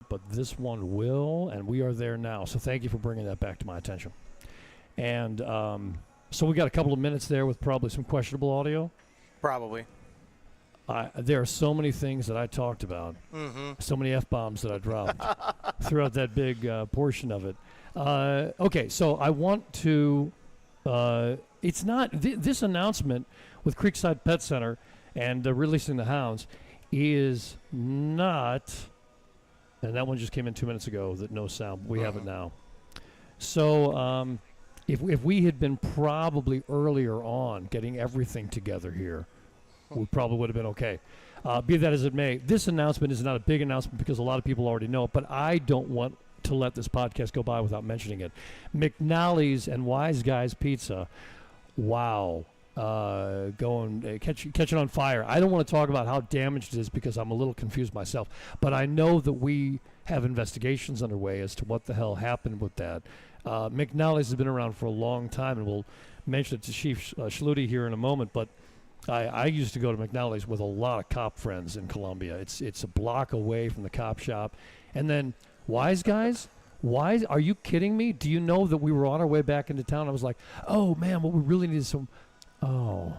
but this one will, and we are there now. So thank you for bringing that back to my attention. And so we got a couple of minutes there with probably some questionable audio. Probably. There are so many things that I talked about, so many F-bombs that I dropped throughout that big portion of it. Okay, so I want to, it's not, this announcement with Creekside Pet Center and releasing the hounds is not, and that one just came in 2 minutes ago, that no sound, we have it now. So if we had been probably earlier on getting everything together here, we probably would have been okay. Be that as it may, this announcement is not a big announcement because a lot of people already know it, but I don't want to let this podcast go by without mentioning it. McNally's and Wise Guys Pizza, wow, catching on fire. I don't want to talk about how damaged it is because I'm a little confused myself, but I know that we have investigations underway as to what the hell happened with that. McNally's has been around for a long time, and we'll mention it to Chief Schluty here in a moment, but I used to go to McNally's with a lot of cop friends in Columbia. It's a block away from the cop shop. And then Wise Guys, are you kidding me? Do you know that we were on our way back into town? I was like, oh, man, what we really need is some... Oh.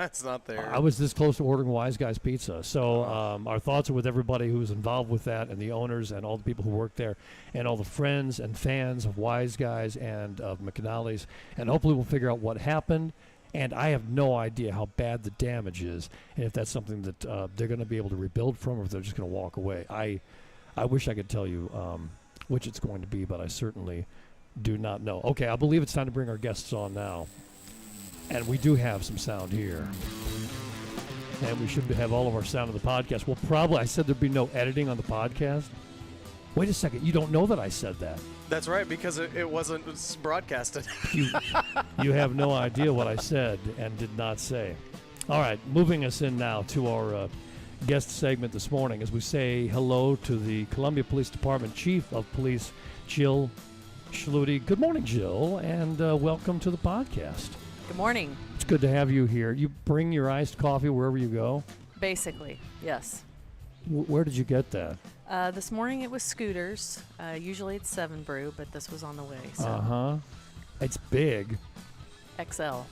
It's not there. I was this close to ordering Wise Guys Pizza. So our thoughts are with everybody who's involved with that and the owners and all the people who work there and all the friends and fans of Wise Guys and of McNally's. And hopefully we'll figure out what happened. And I have no idea how bad the damage is and if that's something that they're going to be able to rebuild from or if they're just going to walk away. I wish I could tell you which it's going to be, but I certainly do not know. Okay, I believe it's time to bring our guests on now. And we do have some sound here. And we should have all of our sound in the podcast. Well, probably, I said there'd be no editing on the podcast. Wait a second, you don't know that I said that. That's right, because it wasn't broadcasted. You have no idea what I said and did not say. All right, moving us in now to our guest segment this morning as we say hello to the Columbia Police Department Chief of Police, Jill Schluty. Good morning, Jill, and welcome to the podcast. Good morning. It's good to have you here. You bring your iced coffee wherever you go? Basically, yes. Where did you get that? This morning it was Scooters. Usually it's 7 Brew, but this was on the way. So. Uh-huh. It's big. XL.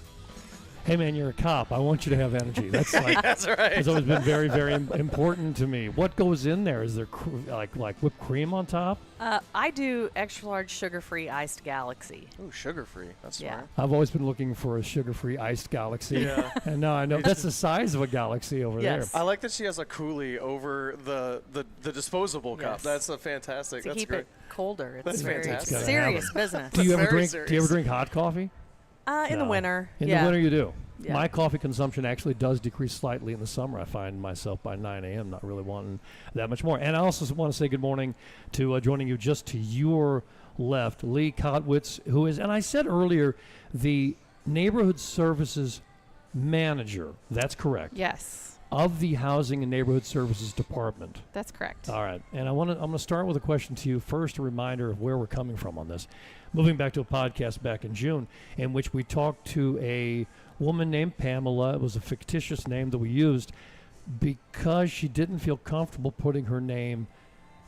Hey, man, you're a cop. I want you to have energy. That's like That's right. It's always been very, very important to me. What goes in there? Is there like whipped cream on top? I do extra large sugar-free iced Galaxy. Ooh, sugar-free. That's Yeah. smart. I've always been looking for a sugar-free iced Galaxy. Yeah. And now I know that's the size of a Galaxy over Yes. there. I like that she has a coolie over the disposable cup. Yes. That's a fantastic. To That's keep great. it colder. It's That's very fantastic. It's gotta serious have business. Do you ever Very drink serious. hot coffee? In the No. winter. In yeah. the winter you do. Yeah. My coffee consumption actually does decrease slightly in the summer. I find myself by 9 a.m. not really wanting that much more. And I also want to say good morning to joining you just to your left, Lee Kotwitz, who is, and I said earlier, the Neighborhood Services Manager. That's correct. Yes, Of the Housing and Neighborhood Services Department. that's correct. All right. And I'm going to start with a question to you. First, a reminder of where we're coming from on this. Moving back to a podcast back in June in which we talked to a woman named Pamela. It was a fictitious name that we used because she didn't feel comfortable putting her name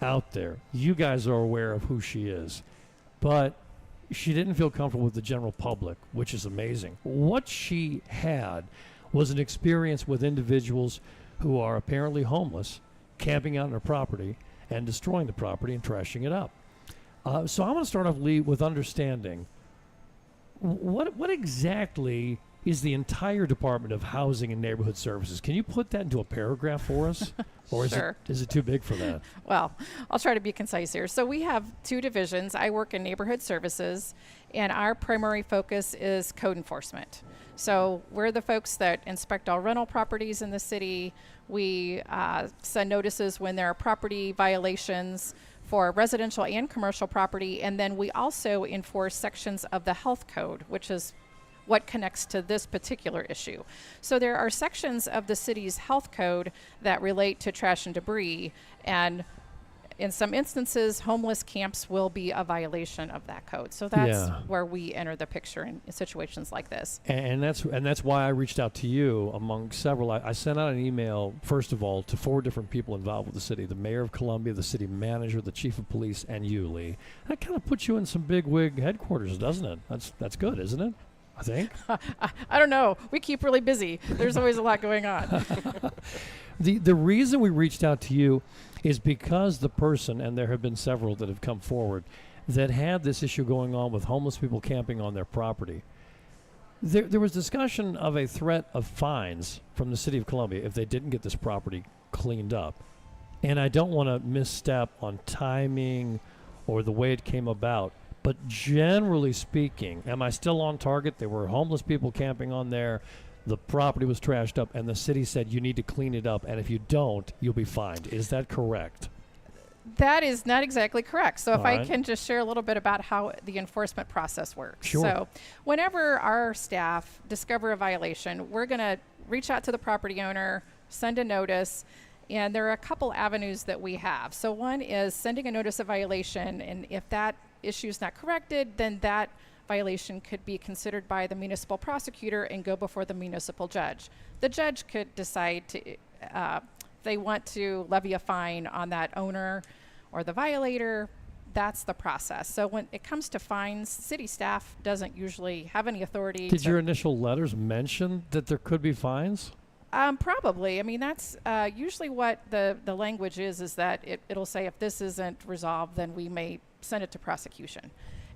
out there. You guys are aware of who she is. But she didn't feel comfortable with the general public, which is amazing. What she had was an experience with individuals who are apparently homeless, camping out on their property and destroying the property and trashing it up. So I want to start off, Lee, with understanding what exactly is the entire Department of Housing and Neighborhood Services. Can you put that into a paragraph for us? Or Sure. is it too big for that? Well, I'll try to be concise here. So we have 2 divisions. I work in neighborhood services, and our primary focus is code enforcement. So we're the folks that inspect all rental properties in the city. We send notices when there are property violations for residential and commercial property, and then we also enforce sections of the health code, which is what connects to this particular issue. So there are sections of the city's health code that relate to trash and debris, and in some instances, homeless camps will be a violation of that code. So that's Yeah. where we enter the picture in situations like this. And that's why I reached out to you among several. I sent out an email, first of all, to 4 different people involved with the city: the mayor of Columbia, the city manager, the chief of police, and you, Lee. That kind of puts you in some big wig headquarters, doesn't it? That's good, isn't it? I think. I don't know. We keep really busy. There's always a lot going on. The reason we reached out to you is because the person, and there have been several that have come forward, that had this issue going on with homeless people camping on their property. There was discussion of a threat of fines from the city of Columbia if they didn't get this property cleaned up. And I don't want to misstep on timing or the way it came about, but generally speaking, am I still on target? There were homeless people camping on there. The property was trashed up, and the city said you need to clean it up, and if you don't, you'll be fined. Is that correct? That is not exactly correct. So if All I right. can just share a little bit about how the enforcement process works. Sure. So whenever our staff discover a violation, we're going to reach out to the property owner, send a notice, and there are a couple avenues that we have. So one is sending a notice of violation, and if that issue is not corrected, then that violation could be considered by the municipal prosecutor and go before the municipal judge. The judge could decide to if they want to levy a fine on that owner or the violator. That's the process. So when it comes to fines, city staff doesn't usually have any authority. Did to your initial letters mention that there could be fines? Probably. I mean, that's usually what the language is that it'll say if this isn't resolved, then we may send it to prosecution.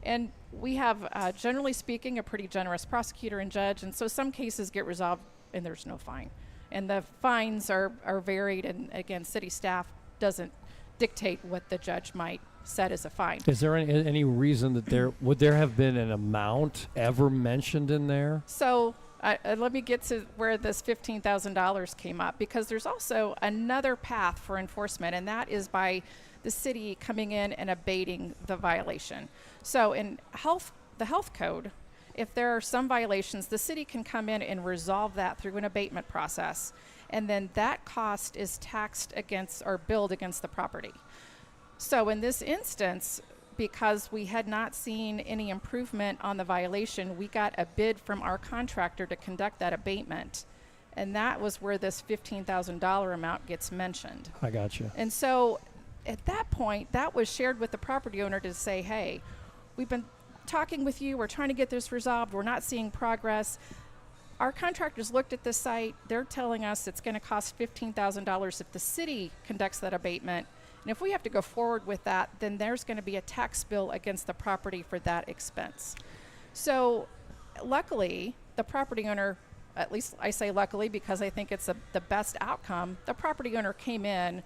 And we have, generally speaking, a pretty generous prosecutor and judge, and so some cases get resolved and there's no fine. And the fines are varied, and again, city staff doesn't dictate what the judge might set as a fine. Is there any reason that would there have been an amount ever mentioned in there? So let me get to where this $15,000 came up, because there's also another path for enforcement, and that is by the city coming in and abating the violation. So in the health code, if there are some violations, the city can come in and resolve that through an abatement process, and then that cost is taxed against or billed against the property. So in this instance, because we had not seen any improvement on the violation, we got a bid from our contractor to conduct that abatement. And that was where this $15,000 amount gets mentioned. I got you. And so at that point, that was shared with the property owner to say, hey, we've been talking with you. We're trying to get this resolved. We're not seeing progress. Our contractors looked at this site. They're telling us it's going to cost $15,000 if the city conducts that abatement. And if we have to go forward with that, then there's going to be a tax bill against the property for that expense. So luckily, the property owner, at least I say luckily because I think it's the best outcome, the property owner came in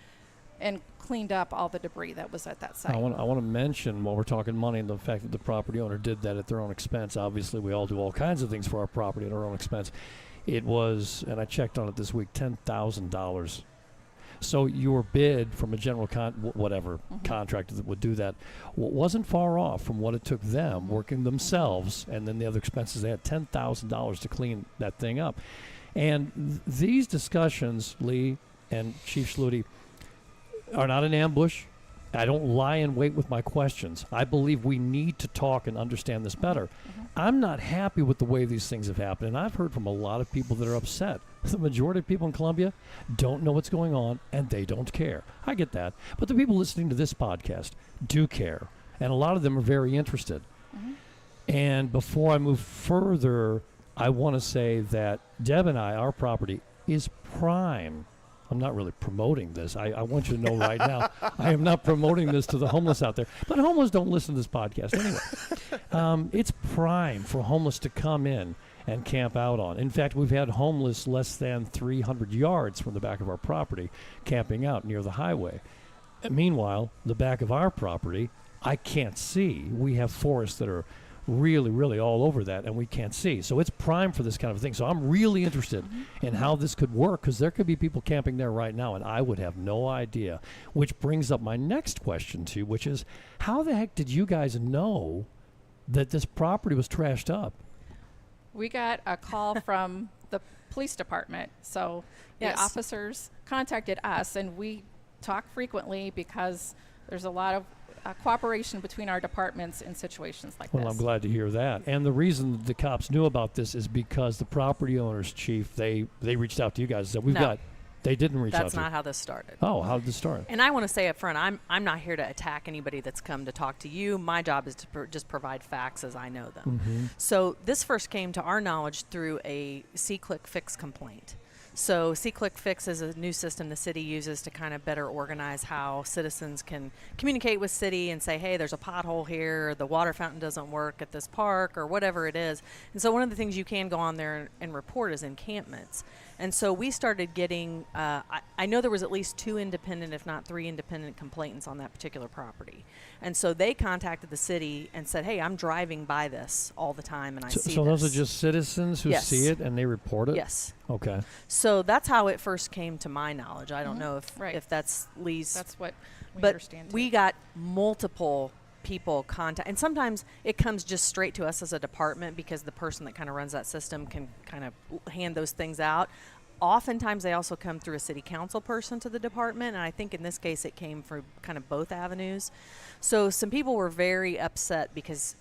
and cleaned up all the debris that was at that site. I want to mention, while we're talking money, and the fact that the property owner did that at their own expense. Obviously, we all do all kinds of things for our property at our own expense. It was, and I checked on it this week, $10,000. So your bid from a general contractor that would do that wasn't far off from what it took them working themselves, and then the other expenses. They had $10,000 to clean that thing up. And these discussions, Lee and Chief Schluty, are not an ambush. I don't lie in wait with my questions. I believe we need to talk and understand this better. I'm not happy with the way these things have happened, and I've heard from a lot of people that are upset. The majority of people in Columbia don't know what's going on, and they don't care. I get that. But the people listening to this podcast do care, and a lot of them are very interested. And before I move further, I want to say that Deb and I, our property, is prime. I'm not really promoting this. I want you to know right now, I am not promoting this to the homeless out there. But homeless don't listen to this podcast anyway. It's prime for homeless to come in and camp out on. In fact, we've had homeless less than 300 yards from the back of our property camping out near the highway. And meanwhile, the back of our property, I can't see. We have forests that are really, really all over that, and we can't see. So it's prime for this kind of thing. So I'm really interested in how this could work, because there could be people camping there right now, and I would have no idea. Which brings up my next question to you, which is, how the heck did you guys know that this property was trashed up? We got a call from the police department. So Yes. the officers contacted us, and we talk frequently because There's a lot of cooperation between our departments in situations like Well, this. I'm glad to hear that. And the reason the cops knew about this is because the property owners, chief, they reached out to you guys and said, No. they didn't reach out That's to you. not how this started. Oh, how did this start? And I want to say up front, I'm not here to attack anybody that's come to talk to you. My job is to just provide facts as I know them. Mm-hmm. So this first came to our knowledge through a C-Click Fix complaint. So C-Click Fix is a new system the city uses to kind of better organize how citizens can communicate with city and say, hey, there's a pothole here, or the water fountain doesn't work at this park, or whatever it is. And so one of the things you can go on there and report is encampments. And so we started getting, I know there was at least 2 independent, if not 3 independent complainants on that particular property. And so they contacted the city and said, hey, I'm driving by this all the time and I see So this. those are just citizens who Yes. see it and they report it? Yes. Okay. So that's how it first came to my knowledge. I don't know Right. if that's Lee's. That's what we but understand. we too. got multiple people contact, and sometimes it comes just straight to us as a department because the person that kind of runs that system can kind of hand those things out. Oftentimes they also come through a city council person to the department, and I think in this case it came from kind of both avenues. So some people were very upset because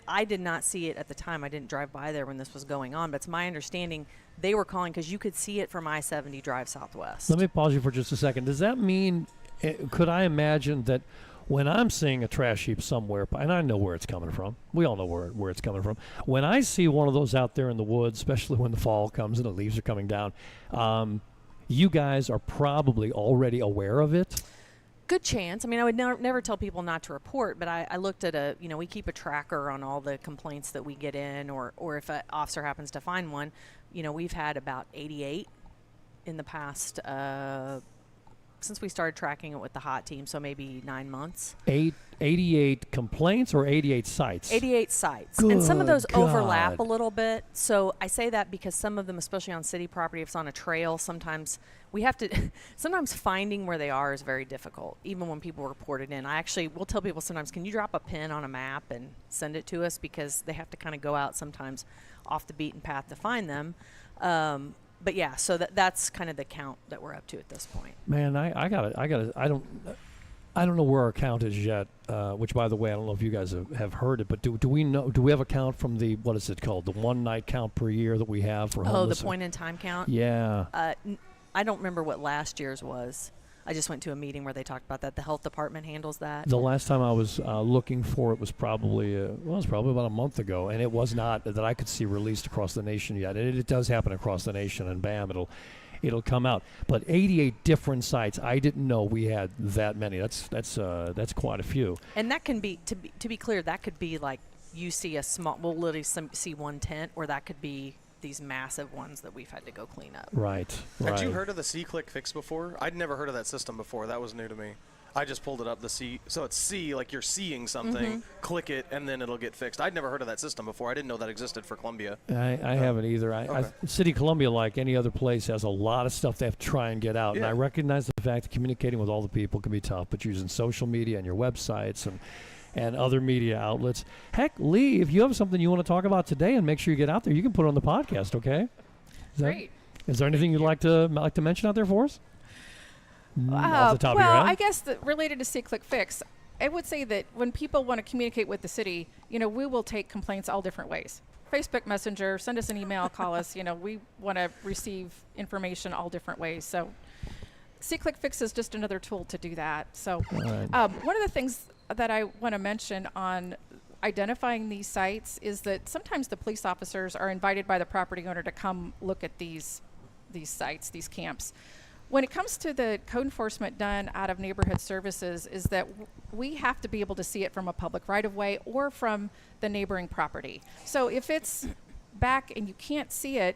I did not see it at the time. I didn't drive by there when this was going on, but it's my understanding they were calling because you could see it from I-70 Drive Southwest. Let me pause you for just a second. Does that mean, could I imagine that when I'm seeing a trash heap somewhere, and I know where it's coming from, we all know where it's coming from. When I see one of those out there in the woods, especially when the fall comes and the leaves are coming down, you guys are probably already aware of it? Good chance. I mean, I would never tell people not to report, but I looked at we keep a tracker on all the complaints that we get in, or if an officer happens to find one, we've had about 88 in the past, since we started tracking it with the HOT team, so maybe 9 months. 88 complaints or 88 sites? 88 sites. And some of Good those overlap God. a little bit. So I say that because some of them, especially on city property, if it's on a trail, sometimes we have to, sometimes finding where they are is very difficult, even when people report it in. I actually will tell people sometimes, can you drop a pin on a map and send it to us? Because they have to kind of go out sometimes off the beaten path to find them. But yeah, so that's kind of the count that we're up to at this point. Man, I don't know where our count is yet, which, by the way, I don't know if you guys have heard it, but do we know? Do we have a count from the, what is it called, the one night count per year that we have for Oh, homeless? the point in time count? Yeah. I don't remember what last year's was. I just went to a meeting where they talked about that. The health department handles that. The last time I was looking for it was probably about a month ago, and it was not that I could see released across the nation yet. It does happen across the nation, and bam, it'll come out. But 88 different sites. I didn't know we had that many. That's quite a few. And that can be, to be clear, that could be like you see a small, we'll literally see one tent, or that could be these massive ones that we've had to go clean up. Right. Had you heard of the C-Click Fix before? I'd never heard of that system before. That was new to me. I just pulled it up, so it's C, like you're seeing something, click it, and then it'll get fixed. I'd never heard of that system before. I didn't know that existed for Columbia. I haven't either. Okay. City of Columbia, like any other place, has a lot of stuff they have to try and get out. And Yeah. I recognize the fact that communicating with all the people can be tough, but using social media and your websites and other media outlets. Heck, Lee, if you have something you want to talk about today and make sure you get out there, you can put it on the podcast, okay? Great. Is there anything you'd like to mention out there for us? Off the top of your well, head? I guess that related to C-Click Fix, I would say that when people want to communicate with the city, we will take complaints all different ways. Facebook Messenger, send us an email, call us. We want to receive information all different ways. So C-Click Fix is just another tool to do that. So All right. one of the things that I want to mention on identifying these sites is that sometimes the police officers are invited by the property owner to come look at these sites, these camps. When it comes to the code enforcement done out of neighborhood services, is that we have to be able to see it from a public right-of-way or from the neighboring property. So if it's back and you can't see it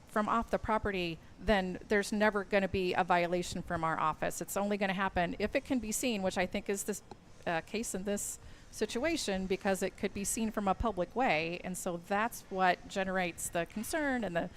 from off the property, then there's never going to be a violation from our office. It's only going to happen if it can be seen, which I think is this case in this situation, because it could be seen from a public way, and so that's what generates the concern and the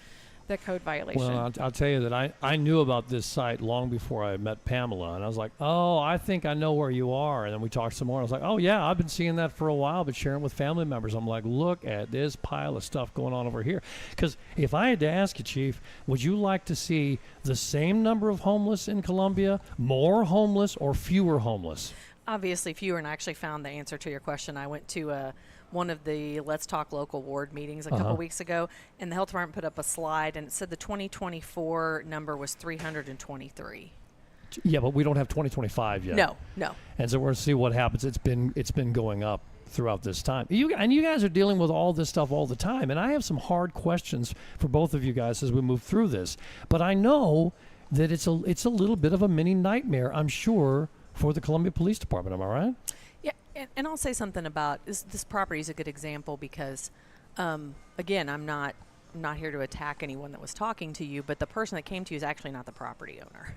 code violation. Well, I'll tell you that I knew about this site long before I met Pamela, and I was like, oh, I think I know where you are. And then we talked some more, and I was like, oh, yeah, I've been seeing that for a while, but sharing with family members. I'm like, look at this pile of stuff going on over here. Because if I had to ask you, Chief, would you like to see the same number of homeless in Columbia, more homeless, or fewer homeless? Obviously fewer, and I actually found the answer to your question. I went to one of the Let's Talk Local ward meetings a couple weeks ago, and the health department put up a slide, and it said the 2024 number was 323. Yeah, but we don't have 2025 yet. No. And so we're going to see what happens. It's been going up throughout this time. You guys are dealing with all this stuff all the time, and I have some hard questions for both of you guys as we move through this. But I know that it's a little bit of a mini nightmare, I'm sure, for the Columbia Police Department. Am I right? Yeah, and I'll say something about this property is a good example because, again, I'm not here to attack anyone that was talking to you, but the person that came to you is actually not the property owner.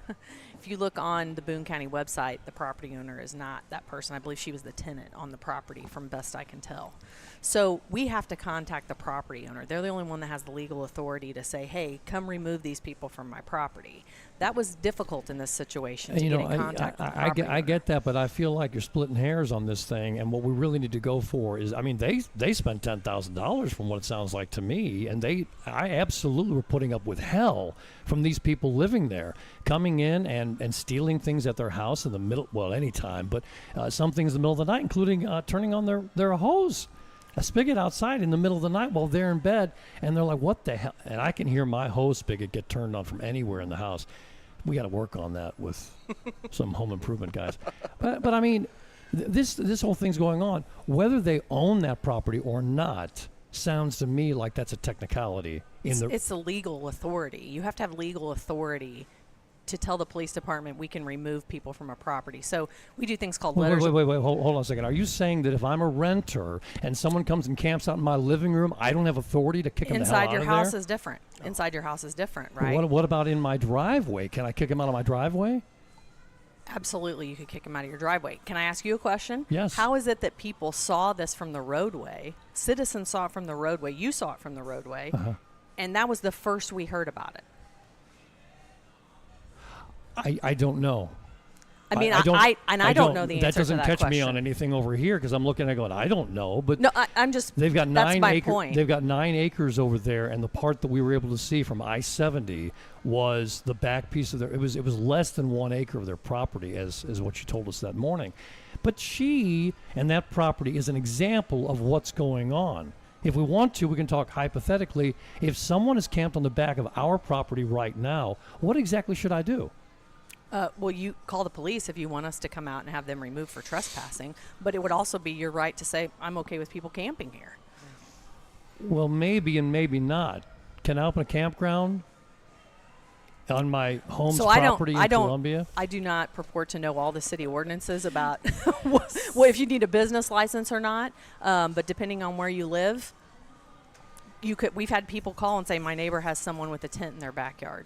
If you look on the Boone County website, the property owner is not that person. I believe she was the tenant on the property from best I can tell. So we have to contact the property owner. They're the only one that has the legal authority to say, hey, come remove these people from my property. That was difficult in this situation to get in contact with the property I get that, but I feel like you're splitting hairs on this thing, and what we really need to go for is, I mean, they spent $10,000 from what it sounds like to me, and I absolutely were putting up with hell from these people living there, coming in and stealing things at their house in the middle, well, anytime, but some things in the middle of the night, including turning on their hose, a spigot outside in the middle of the night while they're in bed, and they're like, what the hell? And I can hear my hose spigot get turned on from anywhere in the house. We got to work on that with some home improvement guys. But I mean, this whole thing's going on. Whether they own that property or not sounds to me like that's a technicality. It's a legal authority. You have to have legal authority to tell the police department we can remove people from a property. So we do things called letters. Wait, hold on a second. Are you saying that if I'm a renter and someone comes and camps out in my living room, I don't have authority to kick them the hell out of there? Inside your house is different. Inside your house is different, right? What about in my driveway? Can I kick him out of my driveway? Absolutely, you could kick him out of your driveway. Can I ask you a question? Yes. How is it that people saw this from the roadway? Citizens saw it from the roadway. You saw it from the roadway. And that was the first we heard about it. I don't know. I mean, I don't know the answer that doesn't to that catch question. me on anything over here because I'm looking at going, I don't know. But no, I'm just. They've got that's 9 my acres. point. They've got 9 acres over there, and the part that we were able to see from I-70 was the back piece of their. It was less than 1 acre of their property, as what you told us that morning. But she and that property is an example of what's going on. If we want to, we can talk hypothetically. If someone is camped on the back of our property right now, what exactly should I do? Well, you call the police if you want us to come out and have them removed for trespassing. But it would also be your right to say, I'm okay with people camping here. Well, maybe and maybe not. Can I open a campground on my home's property in Columbia? I do not purport to know all the city ordinances about well, if you need a business license or not. But depending on where you live, we've had people call and say, my neighbor has someone with a tent in their backyard.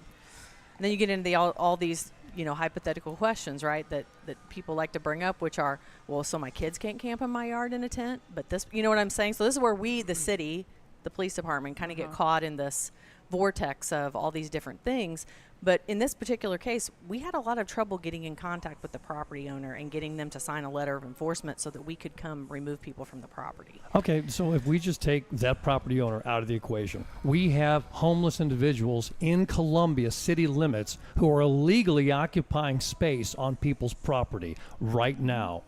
And then you get into all these hypothetical questions, right, that people like to bring up, which are, well, so my kids can't camp in my yard in a tent, but this, you know what I'm saying? So this is where we, the city, the police department, kind of get caught in this vortex of all these different things. But in this particular case, we had a lot of trouble getting in contact with the property owner and getting them to sign a letter of enforcement so that we could come remove people from the property. Okay, so if we just take that property owner out of the equation, we have homeless individuals in Columbia city limits who are illegally occupying space on people's property right now,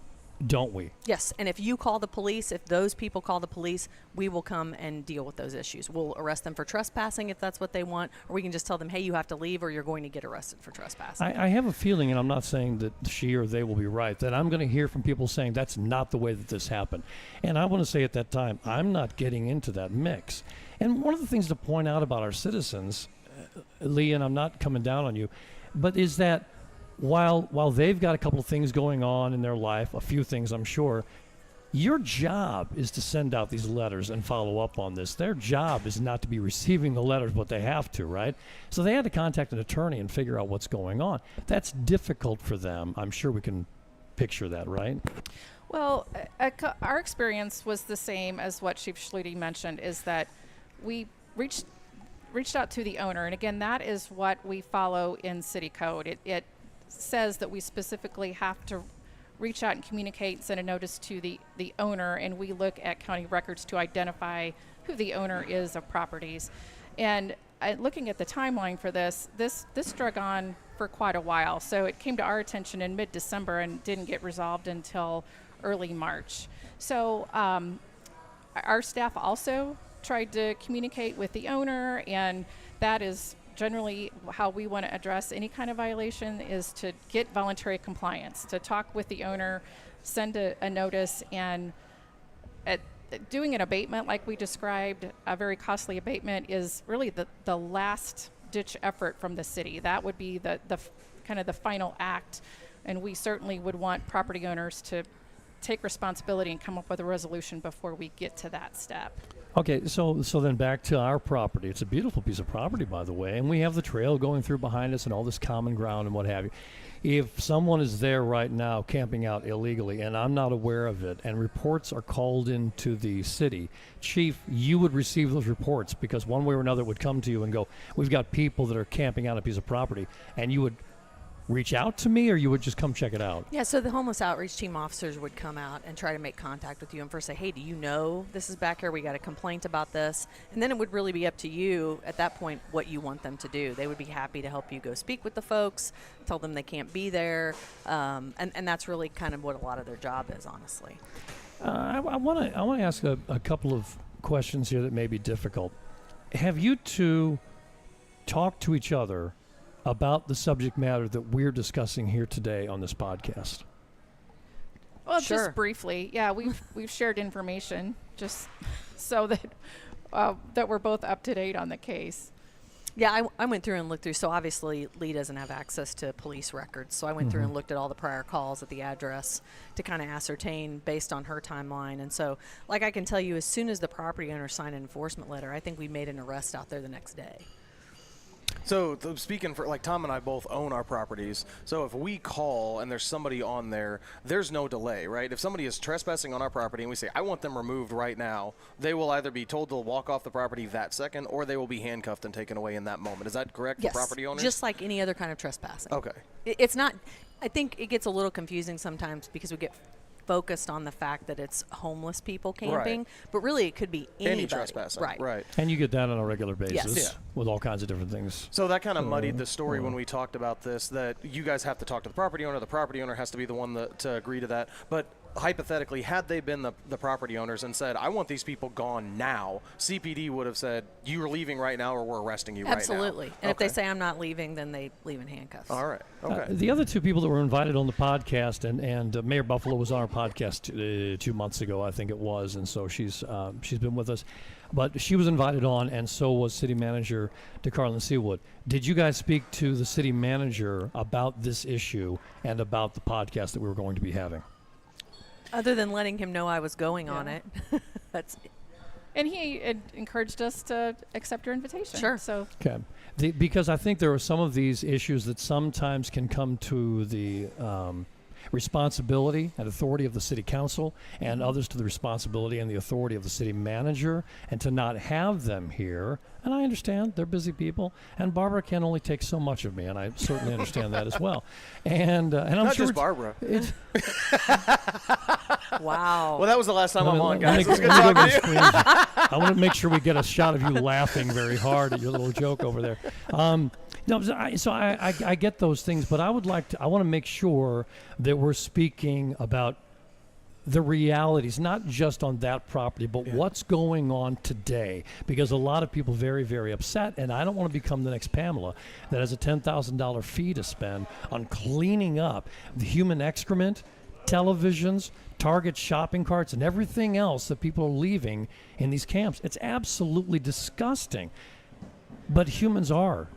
don't we? Yes, and if you call the police, if those people call the police, we will come and deal with those issues. We'll arrest them for trespassing if that's what they want, or we can just tell them, hey, you have to leave or you're going to get arrested for trespassing. I have a feeling, and I'm not saying that she or they will be right, that I'm going to hear from people saying that's not the way that this happened. And I want to say at that time, I'm not getting into that mix. And one of the things to point out about our citizens, Lee, and I'm not coming down on you, but is that while they've got a couple of things going on in their life, a few things I'm sure, your job is to send out these letters and follow up on this. Their job is not to be receiving the letters, but they have to, right? So they had to contact an attorney and figure out what's going on. That's difficult for them. I'm sure we can picture that, right? Well, our experience was the same as what Chief Schluty mentioned, is that we reached out to the owner. And again, that is what we follow in city code. It says that we specifically have to reach out and communicate, send a notice to the owner, and we look at county records to identify who the owner is of properties. And looking at the timeline for this drug on for quite a while. So it came to our attention in mid-December and didn't get resolved until early March. So our staff also tried to communicate with the owner, and that is generally how we want to address any kind of violation, is to get voluntary compliance, to talk with the owner, send a notice, and doing an abatement like we described, a very costly abatement, is really the last ditch effort from the city. That would be the kind of the final act, and we certainly would want property owners to take responsibility and come up with a resolution before we get to that step. Okay, so then back to our property. It's a beautiful piece of property, by the way, and we have the trail going through behind us and all this common ground and what have you. If someone is there right now camping out illegally and I'm not aware of it and reports are called into the city, Chief, you would receive those reports, because one way or another it would come to you and go, we've got people that are camping out a piece of property, and you would reach out to me, or you would just come check it out? Yeah, so the homeless outreach team officers would come out and try to make contact with you and first say, hey, do you know this is back here? We got a complaint about this. And then it would really be up to you at that point what you want them to do. They would be happy to help you go speak with the folks, tell them they can't be there. And that's really kind of what a lot of their job is, honestly. I want to ask a couple of questions here that may be difficult. Have you two talked to each other about the subject matter that we're discussing here today on this podcast? Well, Sure. just briefly, yeah, we've shared information just so that that we're both up to date on the case. Yeah, I went through and looked through. So obviously, Lee doesn't have access to police records. So I went through and looked at all the prior calls at the address to kind of ascertain based on her timeline. And so, like I can tell you, as soon as the property owner signed an enforcement letter, I think we made an arrest out there the next day. So speaking for, like, Tom and I both own our properties. So if we call and there's somebody on there, there's no delay, right? If somebody is trespassing on our property and we say, I want them removed right now, they will either be told to walk off the property that second, or they will be handcuffed and taken away in that moment. Is that correct for property owners? Just like any other kind of trespassing. Okay. It's not. I think it gets a little confusing sometimes because we get focused on the fact that it's homeless people camping, Right. but really it could be anybody. Any trespassing. Right. And you get that on a regular basis Yes. Yeah. with all kinds of different things. So that kind of muddied the story when we talked about this, that you guys have to talk to the property owner has to be the one to agree to that. But hypothetically, had they been the property owners and said, I want these people gone now, CPD would have said, you're leaving right now or we're arresting you Absolutely. right now. And if they Okay. say I'm not leaving, then they leave in handcuffs. All right. Okay. The other two people that were invited on the podcast, and Mayor Buffalo was on our podcast 2 months ago, I think it was, and so she's been with us. But she was invited on, and so was City Manager DeCarlin Seawood. Did you guys speak to the City Manager about this issue and about the podcast that we were going to be having? Other than letting him know I was going on Yeah. it. That's And he encouraged us to accept your invitation. Sure. So Okay. Because I think there are some of these issues that sometimes can come to the responsibility and authority of the city council, and others to the responsibility and the authority of the city manager, and to not have them here. And I understand they're busy people, and Barbara can only take so much of me, and I certainly understand that as well. And I'm Not sure just Barbara. wow. Well, that was the last time I'm on, let guys. me It was good go to talking the to you. screen. I want to make sure we get a shot of you laughing very hard at your little joke over there. No, so I get those things, but I want to make sure that we're speaking about the realities, not just on that property, but what's going on today. Because a lot of people very, very upset, and I don't want to become the next Pamela that has a $10,000 fee to spend on cleaning up the human excrement, televisions, Target shopping carts, and everything else that people are leaving in these camps. It's absolutely disgusting. But humans are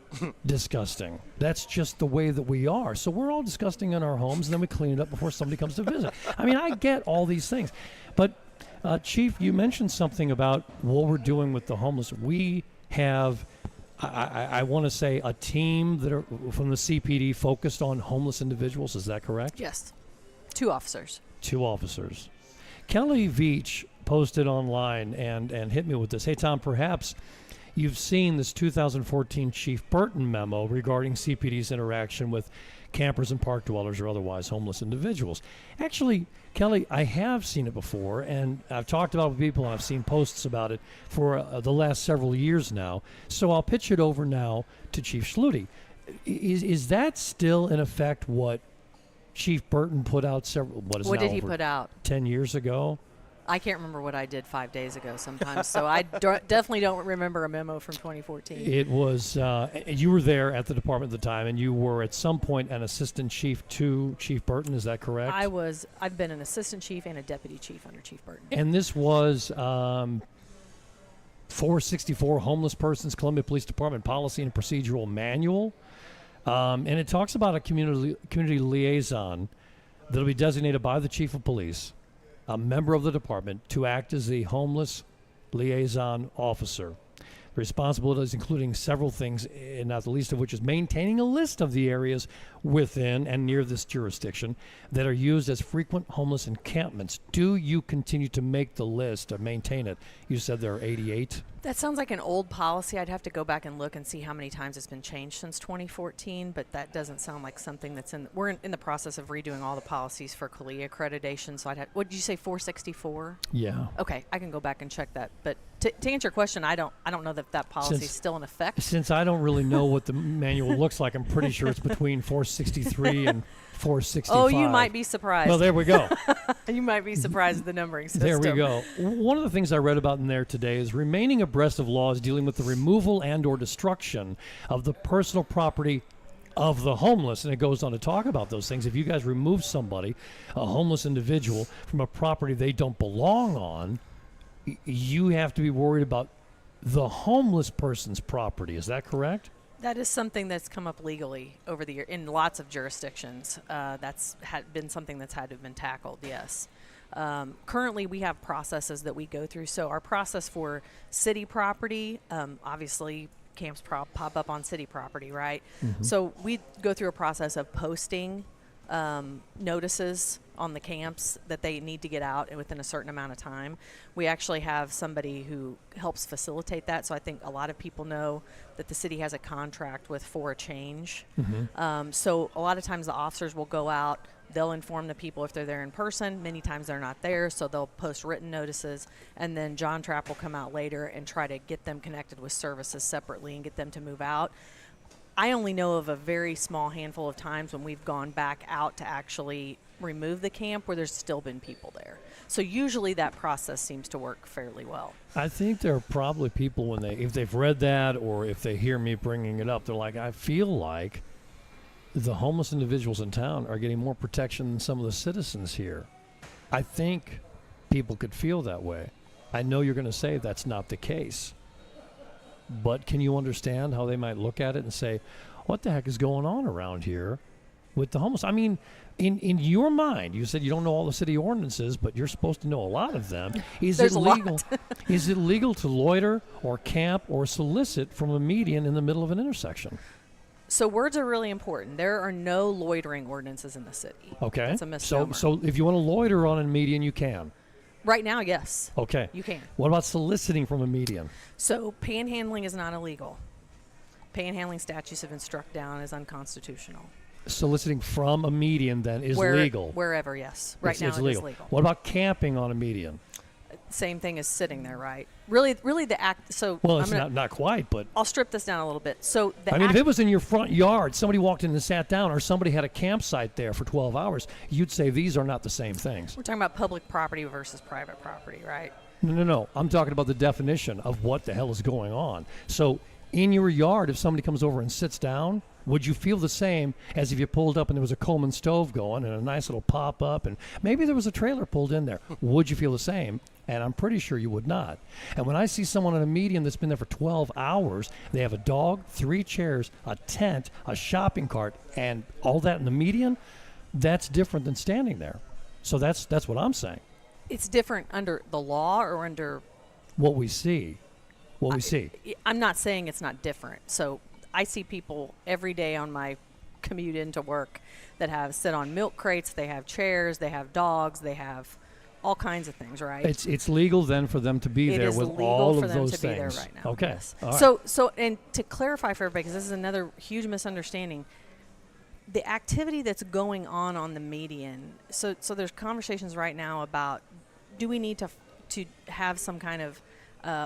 disgusting. That's just the way that we are. So we're all disgusting in our homes, and then we clean it up before somebody comes to visit. I mean, I get all these things. But, Chief, you mentioned something about what we're doing with the homeless. We have, I want to say, a team that are from the CPD focused on homeless individuals. Is that correct? Yes. 2 officers. 2 officers. Kelly Veach posted online and hit me with this. Hey, Tom, perhaps you've seen this 2014 Chief Burton memo regarding CPD's interaction with campers and park dwellers or otherwise homeless individuals. Actually, Kelly, I have seen it before, and I've talked about it with people, and I've seen posts about it for the last several years now. So I'll pitch it over now to Chief Schluty. Is that still in effect what Chief Burton put out What did he put out? 10 years ago? I can't remember what I did 5 days ago sometimes, so I definitely don't remember a memo from 2014. It was, you were there at the department at the time, and you were at some point an assistant chief to Chief Burton, is that correct? I've been an assistant chief and a deputy chief under Chief Burton. And this was 464 Homeless Persons Columbia Police Department Policy and Procedural Manual. And it talks about a community liaison that will be designated by the chief of police, a member of the department, to act as the homeless liaison officer. The responsibilities including several things, and not the least of which is maintaining a list of the areas within and near this jurisdiction that are used as frequent homeless encampments. Do you continue to make the list or maintain it? You said there are 88. That sounds like an old policy. I'd have to go back and look and see how many times it's been changed since 2014, but that doesn't sound like something that's we're in the process of redoing all the policies for CALEA accreditation, so what did you say, 464? Yeah. Okay, I can go back and check that. But to answer your question, I don't know that policy is still in effect. Since I don't really know what the manual looks like, I'm pretty sure it's between 463 and 465. Oh, you might be surprised. Well, there we go. You might be surprised at the numbering system. There we go. One of the things I read about in there today is remaining abreast of laws dealing with the removal and or destruction of the personal property of the homeless. And it goes on to talk about those things. If you guys remove somebody, a homeless individual, from a property they don't belong on, you have to be worried about the homeless person's property. Is that correct? That is something that's come up legally over the year in lots of jurisdictions. That's been something that's had to have been tackled, yes. Currently, we have processes that we go through. So our process for city property, obviously, camps pop up on city property, right? Mm-hmm. So we go through a process of posting notices on the camps that they need to get out within a certain amount of time. We actually have somebody who helps facilitate that. So I think a lot of people know that the city has a contract with For a Change. Mm-hmm. So a lot of times the officers will go out, they'll inform the people if they're there in person. Many times they're not there, so they'll post written notices, and then John Trapp will come out later and try to get them connected with services separately and get them to move out. I only know of a very small handful of times when we've gone back out to actually remove the camp where there's still been people there. So usually that process seems to work fairly well. I think there are probably people if they've read that or if they hear me bringing it up, they're like, I feel like the homeless individuals in town are getting more protection than some of the citizens here. I think people could feel that way. I know you're going to say that's not the case. But can you understand how they might look at it and say, what the heck is going on around here with the homeless? I mean, in your mind, you said you don't know all the city ordinances, but you're supposed to know a lot of them. Is it legal? Is it legal to loiter or camp or solicit from a median in the middle of an intersection? So words are really important. There are no loitering ordinances in the city. Okay. That's a misnomer. So if you want to loiter on a median, you can. Right now, yes. Okay. You can. What about soliciting from a median? So panhandling is not illegal. Panhandling statutes have been struck down as unconstitutional. Soliciting from a median then is legal. Wherever, yes. Right now it's it legal. is legal. What about camping on a median? Same thing as sitting there, right? Really the act. So well, it's not quite, but I'll strip this down a little bit. So if it was in your front yard, somebody walked in and sat down, or somebody had a campsite there for 12 hours, you'd say these are not the same things. We're talking about public property versus private property, right? No. I'm talking about the definition of what the hell is going on. So in your yard, if somebody comes over and sits down, would you feel the same as if you pulled up and there was a Coleman stove going and a nice little pop-up and maybe there was a trailer pulled in there? Would you feel the same? And I'm pretty sure you would not. And when I see someone on a median that's been there for 12 hours, they have a dog, 3 chairs, a tent, a shopping cart, and all that in the median, that's different than standing there. So that's what I'm saying. It's different under the law or under what we see. I'm not saying it's not different. So I see people every day on my commute into work that sit on milk crates, they have chairs, they have dogs, they have all kinds of things, right? It's legal then for them to be there with all of those things. It is legal for them to be there right now. Okay. Yes. Right. So and to clarify for everybody, because this is another huge misunderstanding, the activity that's going on the median. So there's conversations right now about, do we need to have some kind of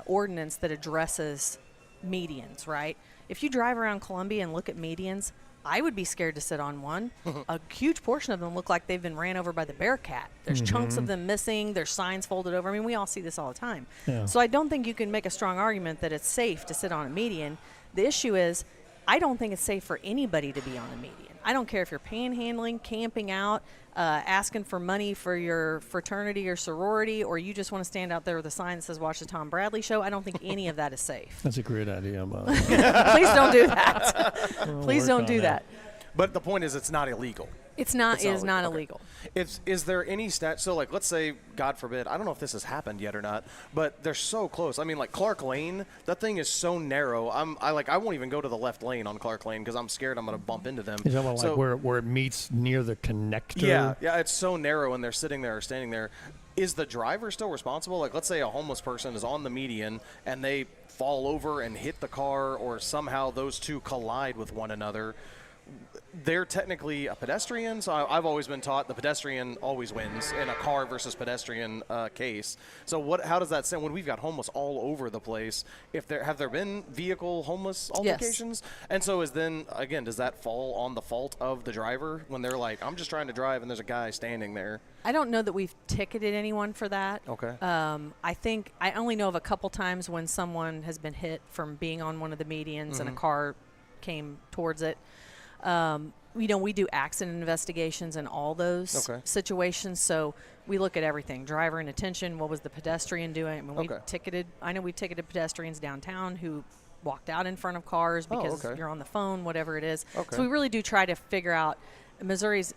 ordinance that addresses medians, right? If you drive around Columbia and look at medians, I would be scared to sit on one. A huge portion of them look like they've been ran over by the Bearcat. There's chunks of them missing. There's signs folded over. I mean, we all see this all the time. Yeah. So I don't think you can make a strong argument that it's safe to sit on a median. The issue is, I don't think it's safe for anybody to be on a median. I don't care if you're panhandling, camping out, asking for money for your fraternity or sorority, or you just want to stand out there with a sign that says "Watch the Tom Bradley Show." I don't think any of that is safe. That's a great idea. Please don't do that. Please don't do that. But the point is, it's not illegal. It's not. It's It is not okay. illegal. Is there any stat? So, like, let's say, God forbid, I don't know if this has happened yet or not, but they're so close. I mean, like Clark Lane, that thing is so narrow. I won't even go to the left lane on Clark Lane because I'm scared I'm going to bump into them. Is that what, So- like where it meets near the connector? Yeah, it's so narrow, and they're sitting there or standing there. Is the driver still responsible? Like, let's say a homeless person is on the median and they fall over and hit the car, or somehow those two collide with one another. They're technically a pedestrian, so I've always been taught the pedestrian always wins in a car versus pedestrian case. So how does that sound when we've got homeless all over the place? Have there been vehicle homeless altercations? And so does that fall on the fault of the driver when they're like, I'm just trying to drive and there's a guy standing there? I don't know that we've ticketed anyone for that. Okay. I think I only know of a couple times when someone has been hit from being on one of the medians and a car came towards it. We do accident investigations in all those situations. So we look at everything: driver inattention, what was the pedestrian doing? I mean, I know we've ticketed pedestrians downtown who walked out in front of cars because you're on the phone, whatever it is. Okay. So we really do try to figure out. Missouri's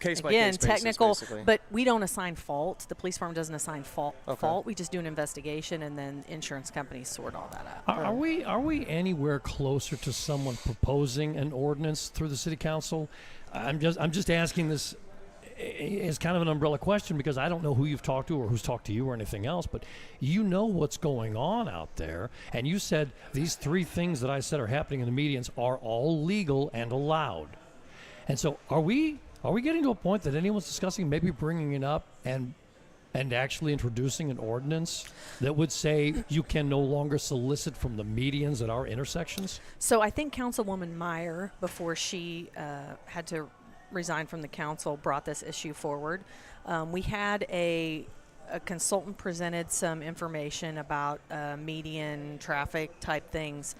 Case by again case basis, technical, basically. but we don't assign fault. The police firm doesn't assign fault. We just do an investigation, and then insurance companies sort all that out. Are we anywhere closer to someone proposing an ordinance through the city council? I'm just asking this as kind of an umbrella question because I don't know who you've talked to or who's talked to you or anything else, but you know what's going on out there, and you said these three things that I said are happening in the medians are all legal and allowed. And so are we getting to a point that anyone's discussing maybe bringing it up and actually introducing an ordinance that would say you can no longer solicit from the medians at our intersections? So I think Councilwoman Meyer, before she had to resign from the council, brought this issue forward. We had a consultant presented some information about median traffic type things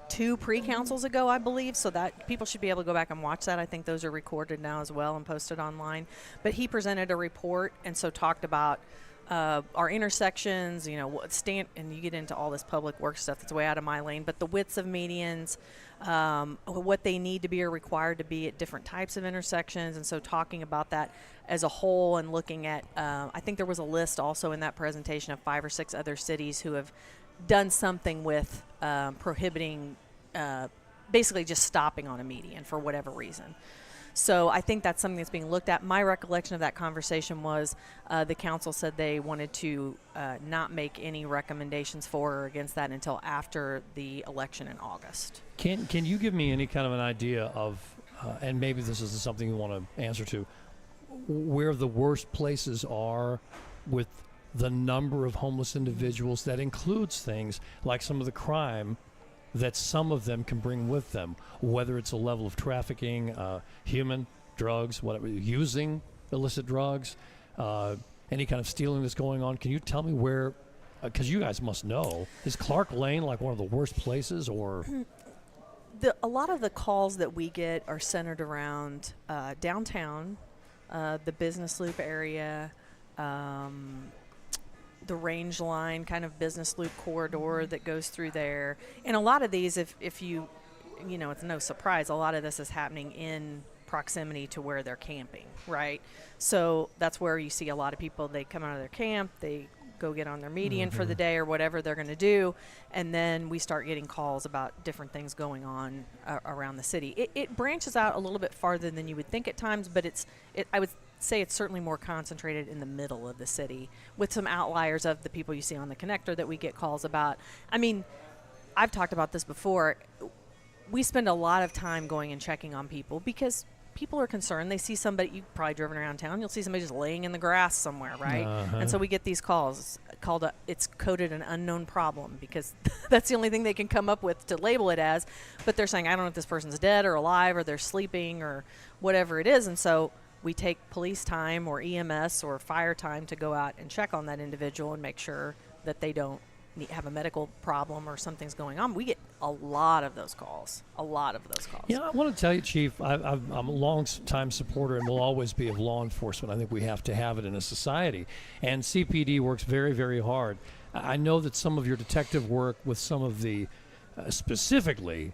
2 pre-councils ago, I believe, so that people should be able to go back and watch that. I think those are recorded now as well and posted online. But he presented a report and so talked about our intersections, and you get into all this public work stuff that's way out of my lane, but the widths of medians, what they need to be or required to be at different types of intersections, and so talking about that as a whole and looking at, I think there was a list also in that presentation of 5 or 6 other cities who have done something with prohibiting, basically just stopping on a median for whatever reason. So I think that's something that's being looked at. My recollection of that conversation was the council said they wanted to not make any recommendations for or against that until after the election in August. Can you give me any kind of an idea of, and maybe this is something you want to answer to, where the worst places are with the number of homeless individuals that includes things like some of the crime that some of them can bring with them, whether it's a level of trafficking, human, drugs, whatever, using illicit drugs, any kind of stealing that's going on. Can you tell me where, because you guys must know, is Clark Lane like one of the worst places, or? A lot of the calls that we get are centered around downtown, the business loop area, the range line kind of business loop corridor that goes through there. And a lot of these, if you it's no surprise, a lot of this is happening in proximity to where they're camping, right? So that's where you see a lot of people, they come out of their camp, they go get on their median for the day or whatever they're going to do, and then we start getting calls about different things going on around the city. It branches out a little bit farther than you would think at times, but I would say it's certainly more concentrated in the middle of the city with some outliers of the people you see on the connector that we get calls about. I mean, I've talked about this before. We spend a lot of time going and checking on people because people are concerned. They see somebody, you've probably driven around town, you'll see somebody just laying in the grass somewhere, right? And so we get these calls called, it's coded an unknown problem because that's the only thing they can come up with to label it as. But they're saying, I don't know if this person's dead or alive or they're sleeping or whatever it is. And so we take police time or EMS or fire time to go out and check on that individual and make sure that they don't have a medical problem or something's going on. We get a lot of those calls. Yeah, I want to tell you, Chief, I'm a long-time supporter and will always be of law enforcement. I think we have to have it in a society. And CPD works very, very hard. I know that some of your detective work with some of the specifically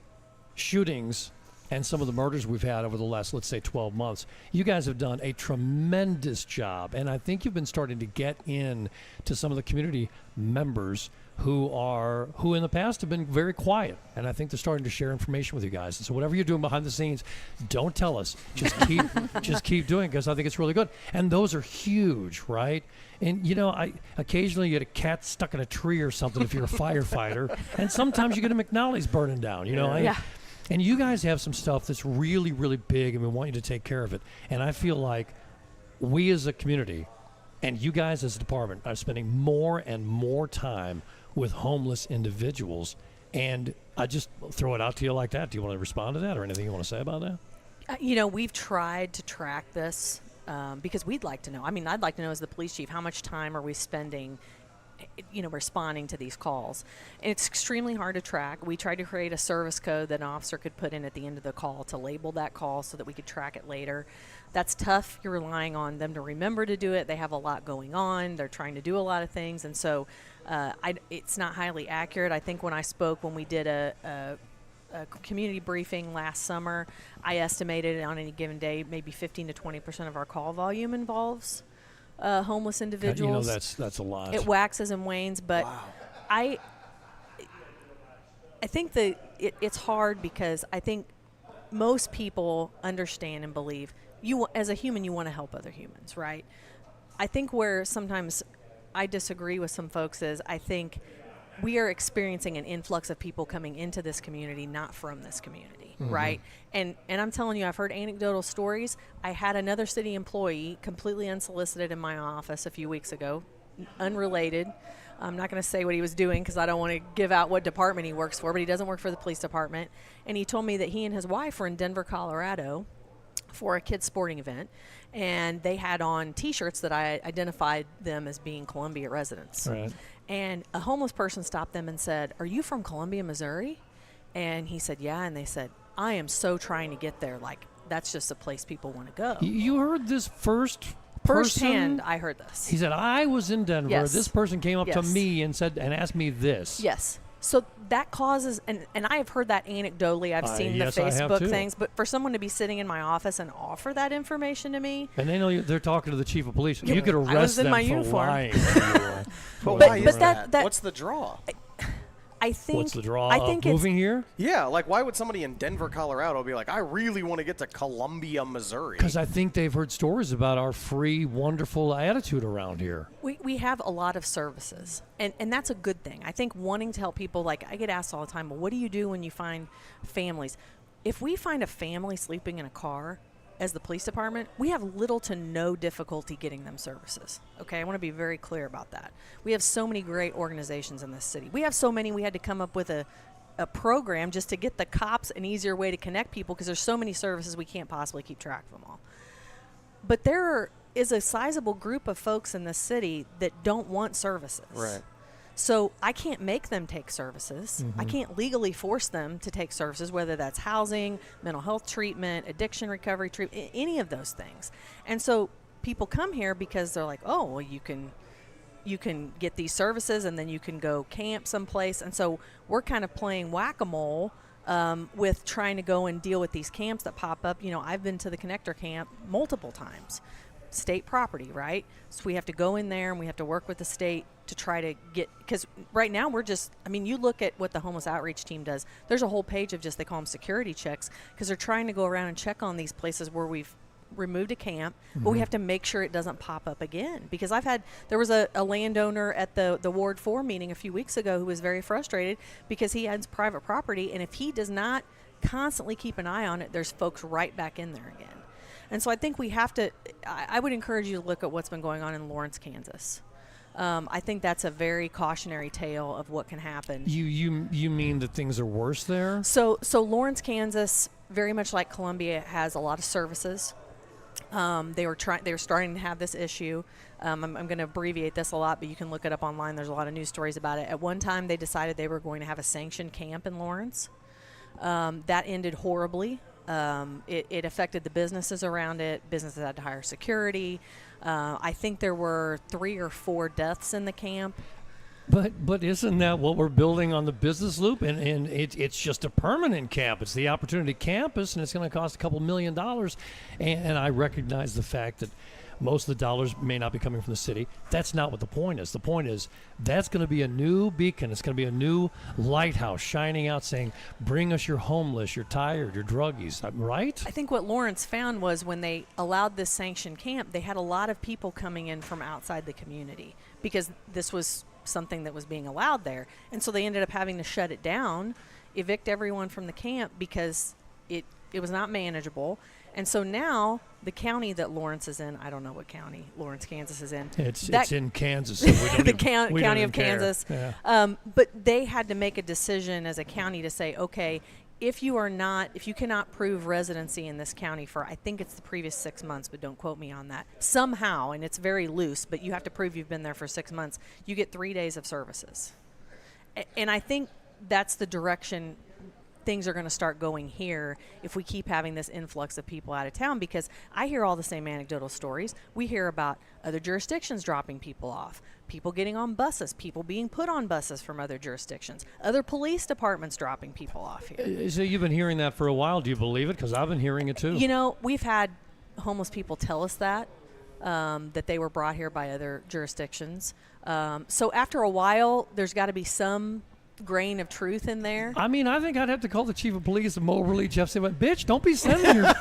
shootings and some of the murders we've had over the last, let's say, 12 months, you guys have done a tremendous job. And I think you've been starting to get in to some of the community members who in the past have been very quiet. And I think they're starting to share information with you guys. And so whatever you're doing behind the scenes, don't tell us. Just keep doing it, because I think it's really good. And those are huge, right? And, I occasionally you get a cat stuck in a tree or something if you're a firefighter. And sometimes you get a McNally's burning down, Yeah. And you guys have some stuff that's really, really big, and we want you to take care of it. And I feel like we as a community and you guys as a department are spending more and more time with homeless individuals. And I just throw it out to you like that. Do you want to respond to that or anything you want to say about that? We've tried to track this because we'd like to know. I mean, I'd like to know as the police chief, how much time are we spending responding to these calls. And it's extremely hard to track. We tried to create a service code that an officer could put in at the end of the call to label that call so that we could track it later. That's tough. You're relying on them to remember to do it. They have a lot going on. They're trying to do a lot of things. And so it's not highly accurate. I think when we did a community briefing last summer, I estimated on any given day maybe 15 to 20% of our call volume involves homeless individuals. That's a lot. It waxes and wanes, but Wow. I think that it's hard because I think most people understand and believe as a human you want to help other humans, right? I think where sometimes I disagree with some folks is I think we are experiencing an influx of people coming into this community not from this community, right? And I'm telling you, I've heard anecdotal stories. I had another city employee completely unsolicited in my office a few weeks ago, unrelated. I'm not going to say what he was doing because I don't want to give out what department he works for, but he doesn't work for the police department. And he told me that he and his wife were in Denver, Colorado for a kids' sporting event, and they had on T-shirts that I identified them as being Columbia residents. Right. And a homeless person stopped them and said, "Are you from Columbia, Missouri?" And he said, "Yeah." And they said, "I am so trying to get there. Like, that's just a place people want to go." You heard this Firsthand, I heard this. He said, "I was in Denver. Yes. This person came up to Yes. me and asked me this." Yes. So that causes, and I have heard that anecdotally. I've seen yes, the I have Facebook too. things, but for someone to be sitting in my office and offer that information to me, And they know they're talking to the chief of police. Yeah, You could I was arrest in them my for uniform. lying. But But- why is but that? that- What's the draw? I think What's the draw I of think it's moving here? Yeah, like why would somebody in Denver, Colorado be like, I really want to get to Columbia, Missouri? Because I think they've heard stories about our free, wonderful attitude around here. we have a lot of services, and that's a good thing. I think wanting to help people, like I get asked all the time, well, what do you do when you find families? If we find a family sleeping in a car, as the police department, we have little to no difficulty getting them services. Okay, I want to be very clear about that. We have so many great organizations in this city. We have so many, we had to come up with a program just to get the cops an easier way to connect people because there's so many services we can't possibly keep track of them all. But there is a sizable group of folks in this city that don't want services. Right. So I can't make them take services. I can't legally force them to take services, whether that's housing, mental health treatment, addiction recovery treatment, any of those things. And so people come here because they're like, oh, well, you can get these services and then you can go camp someplace. And so we're kind of playing whack-a-mole with trying to go and deal with these camps that pop up. I've been to the Connector camp multiple times. State property, right? So we have to go in there and we have to work with the state to try to get, because right now you look at what the homeless outreach team does. There's a whole page of they call them security checks, because they're trying to go around and check on these places where we've removed a camp, but we have to make sure it doesn't pop up again. Because there was a landowner at the Ward 4 meeting a few weeks ago who was very frustrated because he has private property, and if he does not constantly keep an eye on it, there's folks right back in there again. And so I think we have to, I would encourage you to look at what's been going on in Lawrence, Kansas. I think that's a very cautionary tale of what can happen. You mean that things are worse there? So Lawrence, Kansas, very much like Columbia, has a lot of services. They were starting to have this issue. I'm going to abbreviate this a lot, but you can look it up online. There's a lot of news stories about it. At one time, they decided they were going to have a sanctioned camp in Lawrence. That ended horribly. It affected the businesses around it. Businesses had to hire security. I think there were 3 or 4 deaths in the camp. But isn't that what we're building on the business loop? And it's just a permanent camp. It's the Opportunity Campus, and it's going to cost a couple $1 million. And I recognize the fact that most of the dollars may not be coming from the city. That's not what the point is. The point is that's going to be a new beacon. It's going to be a new lighthouse shining out saying, bring us your homeless, your tired, your druggies, right? I think what Lawrence found was when they allowed this sanctioned camp, they had a lot of people coming in from outside the community because this was something that was being allowed there. And so they ended up having to shut it down, evict everyone from the camp because it was not manageable. And so now the county that Lawrence is in, I don't know what county Lawrence, Kansas is in. It's in Kansas. So we don't the even, we county don't of even care. Kansas. Yeah. But they had to make a decision as a county to say, okay, if you cannot prove residency in this county for, I think it's the previous 6 months, but don't quote me on that, somehow, and it's very loose, but you have to prove you've been there for 6 months, you get 3 days of services. And I think that's the direction things are going to start going here if we keep having this influx of people out of town, because I hear all the same anecdotal stories. We hear about other jurisdictions dropping people off, people getting on buses, people being put on buses from other jurisdictions, other police departments dropping people off here. So you've been hearing that for a while. Do you believe it? Because I've been hearing it too. You know, we've had homeless people tell us that they were brought here by other jurisdictions. So after a while, there's got to be some grain of truth in there. I mean, I think I'd have to call the chief of police of Moberly, Jeff, say, bitch, don't be sending your...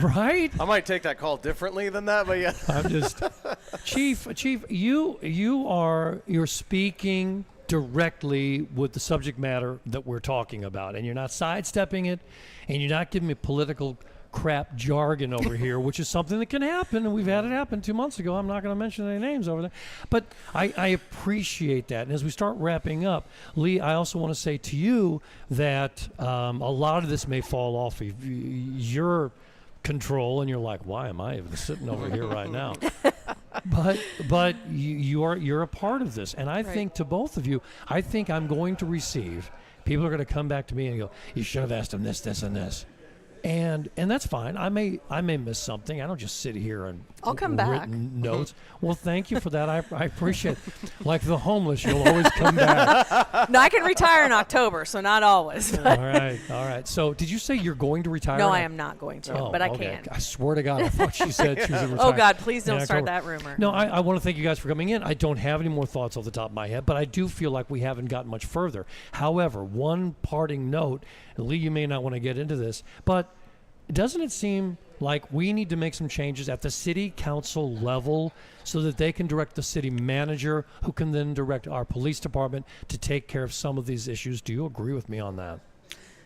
Right? I might take that call differently than that, but yeah. I'm just... Chief, you're speaking directly with the subject matter that we're talking about, and you're not sidestepping it, and you're not giving me political crap jargon over here, which is something that can happen, and we've had it happen 2 months ago. I'm not going to mention any names over there, but I appreciate that. And as we start wrapping up, Lee, I also want to say to you that a lot of this may fall off of your control, and you're like, why am I even sitting over here right now? But you're a part of this, and I think to both of you, I think I'm going to receive. People are going to come back to me and go, you should have asked him this, this, and this. And that's fine. I may miss something. I don't just sit here and I'll come back. Written notes. Well, thank you for that. I appreciate it. Like the homeless, you'll always come back. No, I can retire in October, so not always. All right. So did you say you're going to retire? No, I am not going to, but I okay. can. I swear to God, I thought she said she was going to retire. Oh, God, please don't in start October. that rumor. No, I want to thank you guys for coming in. I don't have any more thoughts off the top of my head, but I do feel like we haven't gotten much further. However, one parting note, and Lee, you may not want to get into this, but doesn't it seem like we need to make some changes at the city council level so that they can direct the city manager, who can then direct our police department to take care of some of these issues? Do you agree with me on that?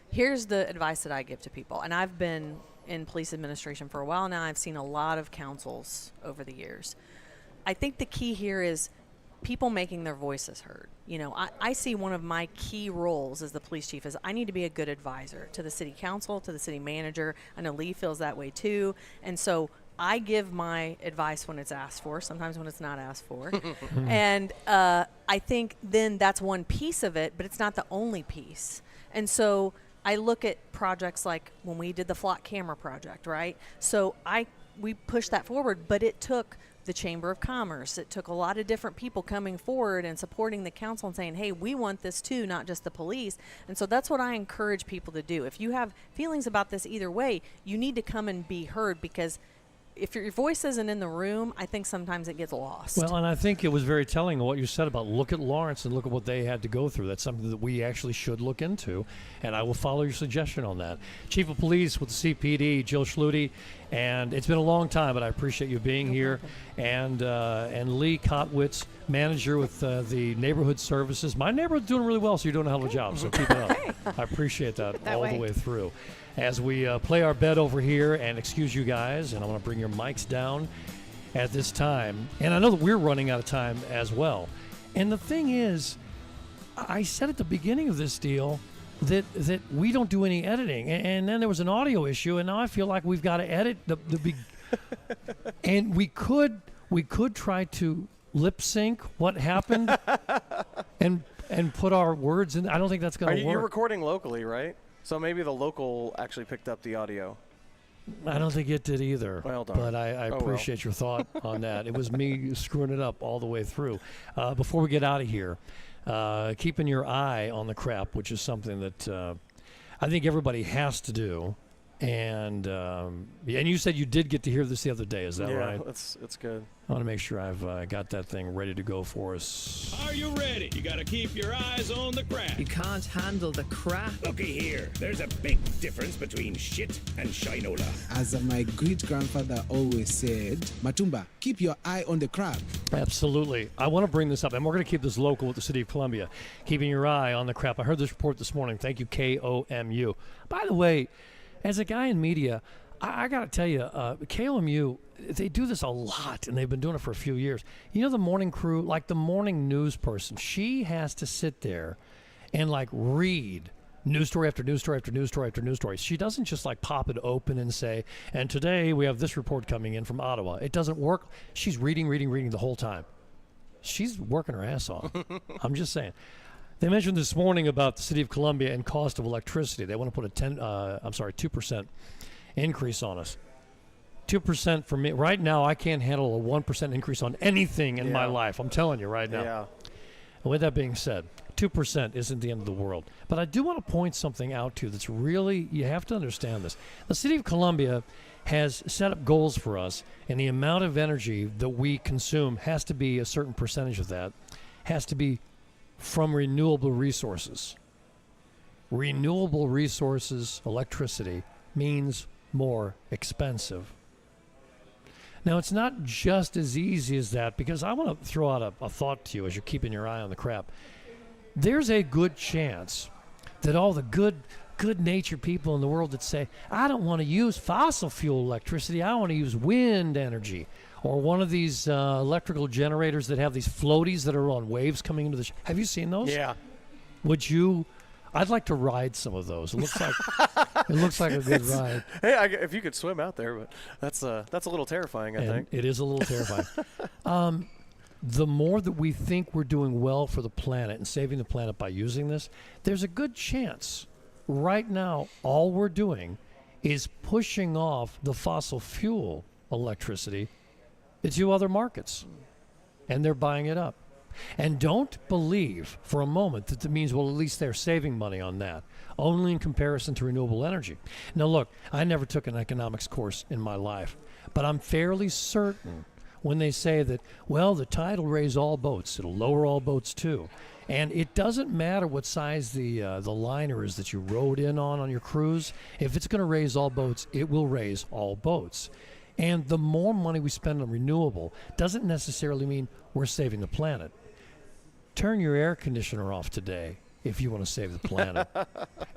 Here's the advice that I give to people, and I've been in police administration for a while now. I've seen a lot of councils over the years. I think the key here is people making their voices heard. You know, I see one of my key roles as the police chief is I need to be a good advisor to the city council, to the city manager. I know Lee feels that way too. And so I give my advice when it's asked for, sometimes when it's not asked for. And I think then that's one piece of it, but it's not the only piece. And so I look at projects like when we did the flock camera project, right? So we pushed that forward, but it took the Chamber of Commerce. It took a lot of different people coming forward and supporting the council and saying, hey, we want this too, not just the police. And so that's what I encourage people to do. If you have feelings about this either way, you need to come and be heard, because if your voice isn't in the room, I think sometimes it gets lost. Well, and I think it was very telling of what you said about look at Lawrence and look at what they had to go through. That's something that we actually should look into, and I will follow your suggestion on that. Chief of Police with the CPD, Jill Schluty, and it's been a long time, but I appreciate you being here. And Lee Kotwitz, manager with the Neighborhood Services. My neighborhood's doing really well, so you're doing a hell of a job, so keep it up. I appreciate that all the way through. as we play our bet over here and excuse you guys, and I'm going to bring your mics down at this time. And I know that we're running out of time as well. And the thing is, I said at the beginning of this deal that we don't do any editing. And then there was an audio issue, and now I feel like we've got to edit the big. And we could try to lip sync what happened and put our words in. I don't think that's going to work. You're recording locally, right? So maybe the local actually picked up the audio. I don't think it did either. Well done. But I appreciate your thought on that. It was me screwing it up all the way through. Before we get out of here, keeping your eye on the crap, which is something that I think everybody has to do. And you said you did get to hear this the other day. Is that right? Yeah, it's good. I want to make sure I've got that thing ready to go for us. Are you ready? You gotta keep your eyes on the crap. You can't handle the crap. Looky here, there's a big difference between shit and shinola. As my great-grandfather always said, Matumba, keep your eye on the crab. Absolutely. I want to bring this up, and we're going to keep this local with the City of Columbia, keeping your eye on the crap. I heard this report this morning. Thank you, KOMU. By the way, as a guy in media, I got to tell you, KOMU, they do this a lot, and they've been doing it for a few years. You know the morning crew, like the morning news person, she has to sit there and, like, read news story after news story after news story after news story. She doesn't just, like, pop it open and say, and today we have this report coming in from Ottawa. It doesn't work. She's reading the whole time. She's working her ass off. I'm just saying. They mentioned this morning about the City of Columbia and cost of electricity. They want to put a 2% increase on us. 2% for me. Right now, I can't handle a 1% increase on anything in my life. I'm telling you right now. Yeah. And with that being said, 2% isn't the end of the world. But I do want to point something out to you that's really, you have to understand this. The City of Columbia has set up goals for us, and the amount of energy that we consume has to be a certain percentage of that, has to be from renewable resources. Renewable resources, electricity, means more expensive. Now, it's not just as easy as that, because I want to throw out a thought to you as you're keeping your eye on the crap. There's a good chance that all the good-natured people in the world that say, I don't want to use fossil fuel electricity, I want to use wind energy, or one of these electrical generators that have these floaties that are on waves coming into the have you seen those? Yeah. Would you? I'd like to ride some of those. It looks like a good ride. Hey, if you could swim out there, but that's a little terrifying, I think. It is a little terrifying. The more that we think we're doing well for the planet and saving the planet by using this, there's a good chance right now all we're doing is pushing off the fossil fuel electricity to other markets, and they're buying it up. And don't believe for a moment that it means, well, at least they're saving money on that, only in comparison to renewable energy. Now, look, I never took an economics course in my life, but I'm fairly certain when they say that, well, the tide will raise all boats. It'll lower all boats, too. And it doesn't matter what size the liner is that you rode in on your cruise. If it's going to raise all boats, it will raise all boats. And the more money we spend on renewable doesn't necessarily mean we're saving the planet. Turn your air conditioner off today if you want to save the planet.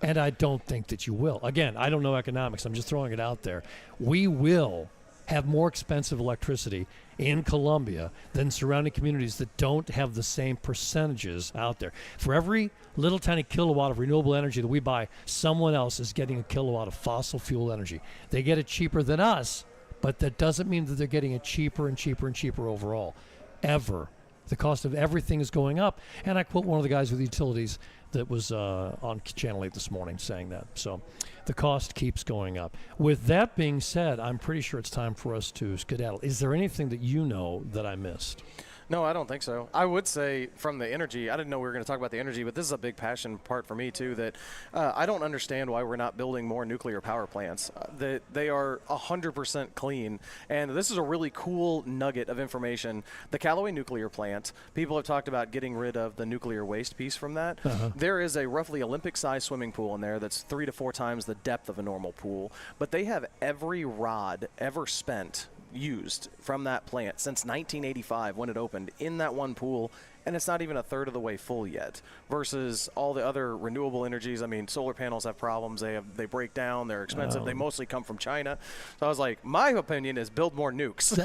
And I don't think that you will. Again, I don't know economics. I'm just throwing it out there. We will have more expensive electricity in Columbia than surrounding communities that don't have the same percentages out there. For every little tiny kilowatt of renewable energy that we buy, someone else is getting a kilowatt of fossil fuel energy. They get it cheaper than us, but that doesn't mean that they're getting it cheaper and cheaper and cheaper overall, ever. The cost of everything is going up. And I quote one of the guys with utilities that was on Channel 8 this morning saying that. So the cost keeps going up. With that being said, I'm pretty sure it's time for us to skedaddle. Is there anything that you know that I missed? No, I don't think so. I would say from the energy, I didn't know we were going to talk about the energy, but this is a big passion part for me too, that I don't understand why we're not building more nuclear power plants. That they are 100% clean. And this is a really cool nugget of information. The Callaway nuclear plant, people have talked about getting rid of the nuclear waste piece from that. There is a roughly Olympic-sized swimming pool in there that's 3 to 4 times the depth of a normal pool. But they have every rod ever spent used from that plant since 1985 when it opened in that one pool and it's not even a third of the way full yet. Versus all the other renewable energies. I mean, solar panels have problems. They break down. They're expensive. They mostly come from China. So I was like, my opinion is build more nukes.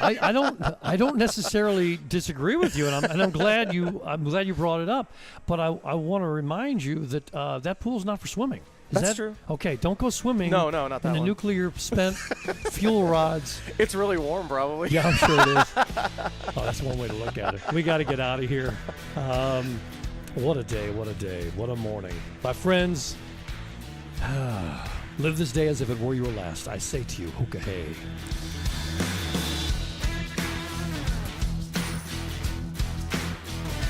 I don't necessarily disagree with you, and I'm glad you brought it up. But I want to remind you that that pool's not for swimming. That's true. Okay, don't go swimming. No, not that in the one. nuclear spent fuel rods. It's really warm, probably. Yeah, I'm sure it is. Oh, that's one way to look at it. We got to get out of here. What a day, what a day, what a morning. My friends, live this day as if it were your last. I say to you, hookah hey.